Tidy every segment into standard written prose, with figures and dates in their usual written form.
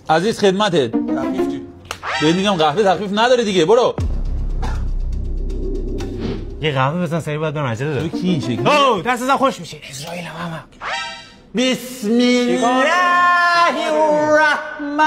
عزیز خدمتت. تخفیف چی؟ بهت میگم قهوه تخفیف نداره دیگه. برو. یه قهوه بزن سری باید برم عجله داره. تو کی این شکلی؟ اوه دست ازم خوش میشه. اسرائیل هم بسم الله الرحمن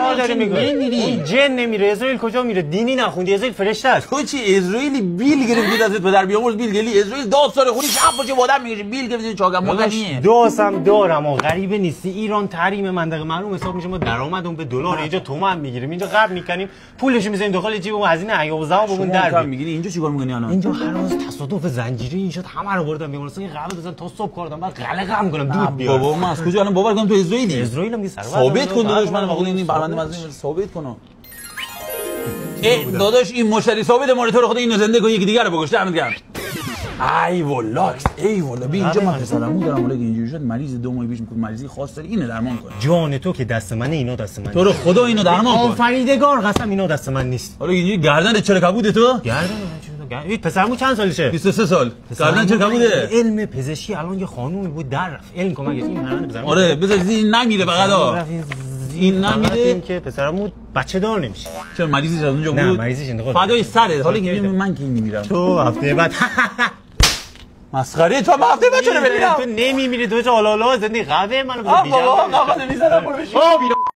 الرحیم. اون جن نمیره. اسرائیل کجا میره؟ دینی نخوندی. اسرائیل فرشته است. تو چی اسرائیلی بیل گرفتی دستت پدر بیامرز بیل گلی اسرائیل داستان خودی شب باشه آدم میگه بیل گرفتی چاگم مدنیه. دوستم دارم و غریبه نیستی. ایران تحریم منطقه معلوم حساب میشه. ما درآمدمون به دلار اینجا تومن میگیریم. اینجا قبض میکنیم پولشو میذاریم داخل جیبمون هزینه عیوزا بمون در میگیری. اینجا چیکار میکنی الان؟ اینجا هر روز تصادف زنجیری این شد همه رو بردم بیمارستان. این قهوه بزن تا صبح کار دارم بعد غلقه میکنم دود بیارم. بابا من از کجا الان باور کنم تو اسرائیلی؟ اسرائیل هم نیست. ثابت کن داداش من واقعا این برنده مزه ثابت کنم. داداش این مشتری ثابت ما تو رو خدا اینو زنده کن یکی دیگه رو بگوش دمت گرم. ای والله ای والله ببین اینجا من پسرمون دارم ولی اینجوری شد مریض 2 ماه پیش میگفت مریضی خاص داره اینو درمان کن. جان تو که دست منه اینا دست من. تو رو خدا اینو درمان کن. آفریدگار قسم اینا دست من نیست. حالا اینجوری گردنت چرا کبوده تو؟ گردن این پسرمون چند سالشه؟ 23 سال. گردن چرا کبوده؟ علم پزشکی الان یه خانومی بود در رفت. علم کمک این پرنده بزنم. آره بذار این نمیره فقط این نمیره که پسرمون بچه دار نمیشه. چرا مریضش از اونجا بود؟ نه مریضش انتقال فدای سرت. حالا که من که نمیرم. تو هفته بعد مسخره تو هفته بعد چرا بریم؟ تو نمیمیری تو چه حالا زندگی قهوه منو بابا قهوه نمیزنم برو بشین.